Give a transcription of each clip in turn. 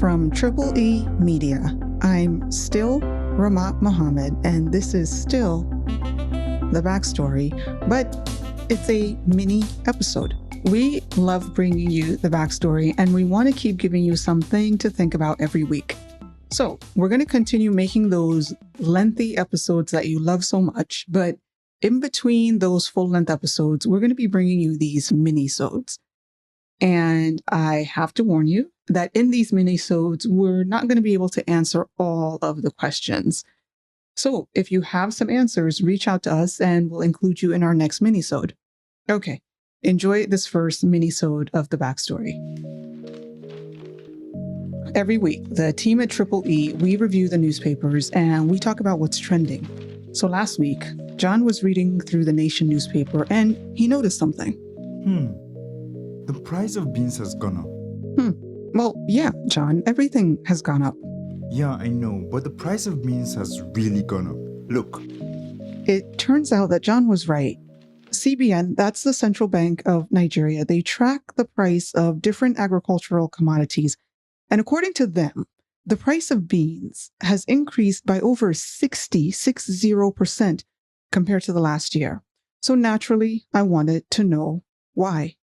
From Triple E Media, I'm still Rahmat Muhammad, and this is still the backstory, but it's a mini episode. We love bringing you the backstory, and we want to keep giving you something to think about every week. So we're going to continue making those lengthy episodes that you love so much, but in between those full-length episodes, we're going to be bringing you these minisodes. And I have to warn you that in these minisodes, we're not going to be able to answer all of the questions. So if you have some answers, reach out to us and we'll include you in our next minisode. Okay, enjoy this first minisode of the backstory. Every week, the team at Triple E, we review the newspapers and we talk about what's trending. So last week, John was reading through the Nation newspaper and he noticed something. The price of beans has gone up. Well, yeah, John, everything has gone up. Yeah, I know, but the price of beans has really gone up. Look. It turns out that John was right. CBN, that's the Central Bank of Nigeria, they track the price of different agricultural commodities. And according to them, the price of beans has increased by over 60% compared to the last year. So naturally, I wanted to know why.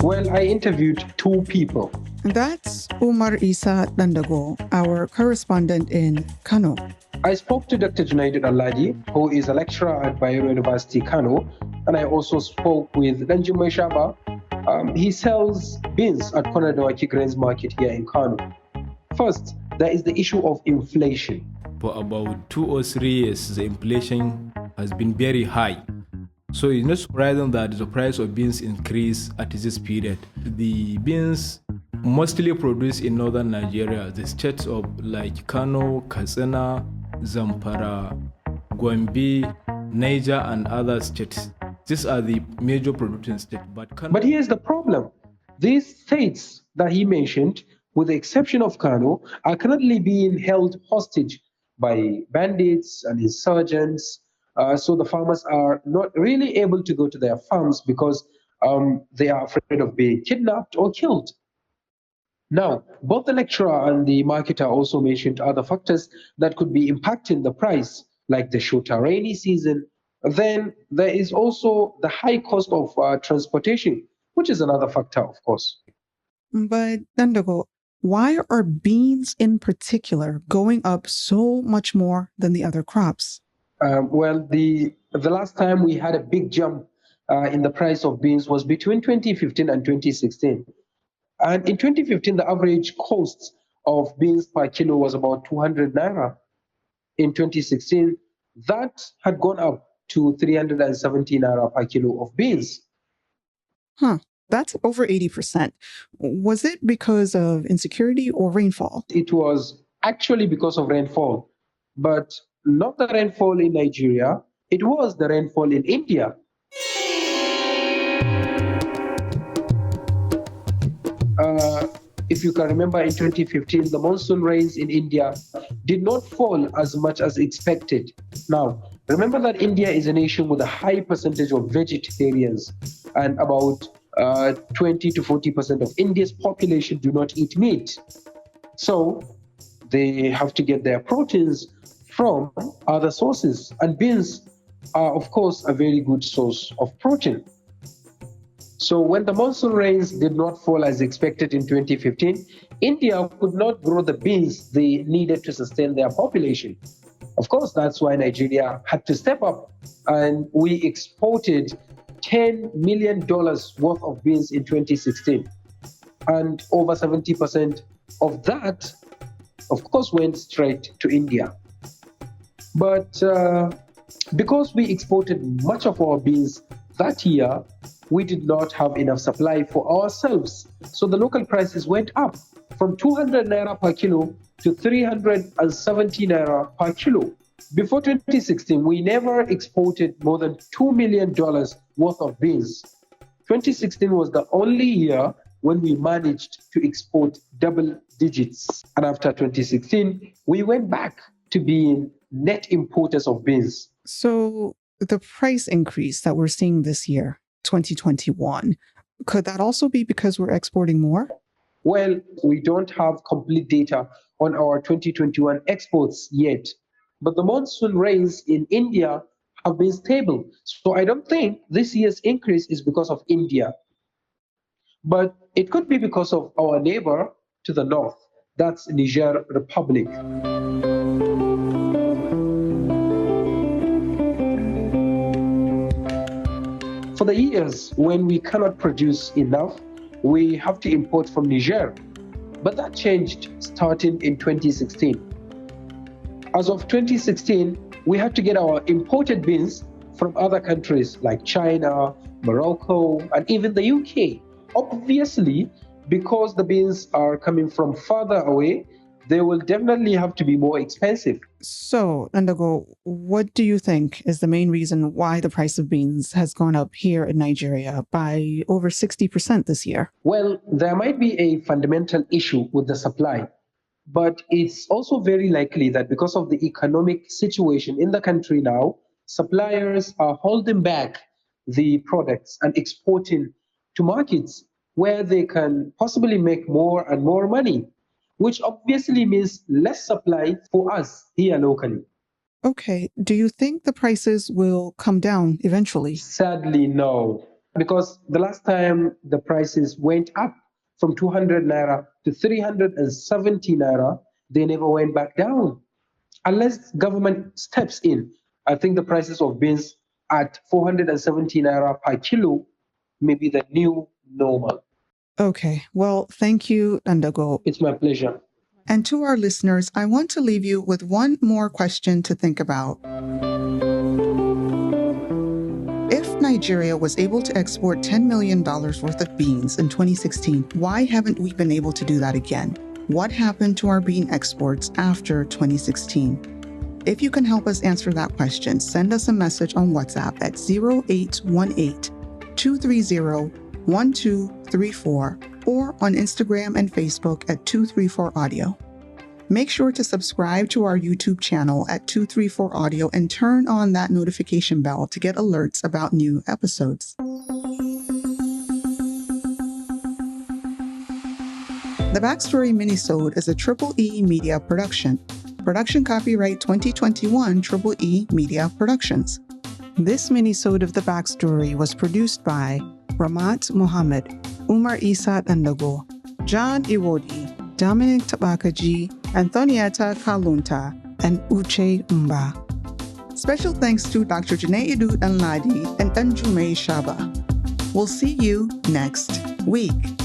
Well, I interviewed two people. That's Umar Dandago, our correspondent in Kano. I spoke to Dr. Junaidu Ladi, who is a lecturer at Bayero University, Kano, and I also spoke with Jummai Shaba. He sells beans at Konadawaki Grains Market here in Kano. First, there is the issue of inflation. For about 2 or 3 years, the inflation has been very high. So it's not surprising that the price of beans increased at this period. The beans mostly produced in northern Nigeria, the states of like Kano, Katsina, Zamfara, Gombe, Niger, and other states. These are the major producing states. But here's the problem. These states that he mentioned, with the exception of Kano, are currently being held hostage by bandits and insurgents. So the farmers are not really able to go to their farms because they are afraid of being kidnapped or killed. Now, both the lecturer and the marketer also mentioned other factors that could be impacting the price, like the shorter rainy season. Then there is also the high cost of transportation, which is another factor, of course. But Dandago, why are beans in particular going up so much more than the other crops? Well, the last time we had a big jump in the price of beans was between 2015 and 2016. And in 2015, the average cost of beans per kilo was about 200 Naira. In 2016, that had gone up to 370 Naira per kilo of beans. That's over 80%. Was it because of insecurity or rainfall? It was actually because of rainfall, but not the rainfall in Nigeria. It was the rainfall in India. If you can remember, in 2015, the monsoon rains in India did not fall as much as expected. Now, remember that India is a nation with a high percentage of vegetarians, and about 20 to 40% of India's population do not eat meat. So they have to get their proteins from other sources, and beans are, of course, a very good source of protein. So when the monsoon rains did not fall as expected in 2015, India could not grow the beans they needed to sustain their population. Of course, that's why Nigeria had to step up, and we exported $10 million worth of beans in 2016. And over 70% of that, of course, went straight to India. But because we exported much of our beans that year, we did not have enough supply for ourselves. So the local prices went up from 200 Naira per kilo to 370 Naira per kilo. Before 2016, we never exported more than $2 million worth of beans. 2016 was the only year when we managed to export double digits. And after 2016, we went back to being net importers of beans. So the price increase that we're seeing this year, 2021. Could that also be because we're exporting more? Well, we don't have complete data on our 2021 exports yet, but the monsoon rains in India have been stable. So I don't think this year's increase is because of India, but it could be because of our neighbor to the north, that's Niger Republic. For the years when we cannot produce enough, we have to import from Niger. But that changed starting in 2016. As of 2016, we had to get our imported beans from other countries like China, Morocco, and even the UK. Obviously, because the beans are coming from farther away, they will definitely have to be more expensive. So, Dandago, what do you think is the main reason why the price of beans has gone up here in Nigeria by over 60% this year? Well, there might be a fundamental issue with the supply, but it's also very likely that because of the economic situation in the country now, suppliers are holding back the products and exporting to markets where they can possibly make more and more money, which obviously means less supply for us here locally. Okay, do you think the prices will come down eventually? Sadly, no, because the last time the prices went up from 200 naira to 370 naira, they never went back down. Unless government steps in, I think the prices of beans at 470 naira per kilo may be the new normal. Okay, well, thank you, Dandago. It's my pleasure. And to our listeners, I want to leave you with one more question to think about. If Nigeria was able to export $10 million worth of beans in 2016, why haven't we been able to do that again? What happened to our bean exports after 2016? If you can help us answer that question, send us a message on WhatsApp at 0818-230-1234 or on Instagram and Facebook at 234audio. Make sure to subscribe to our YouTube channel at 234audio and turn on that notification bell to get alerts about new episodes. The Backstory Minisode is a Triple E Media production. Production copyright 2021 Triple E Media Productions. This minisode of The Backstory was produced by Rahmat Muhammad, Umar Dandago, John Iwodi, Dominic Tabakaji, Anthonieta Kalunta, and Uche Mbah. Special thanks to Dr. Junaidu and Ladi and Jummai Shaba. We'll see you next week.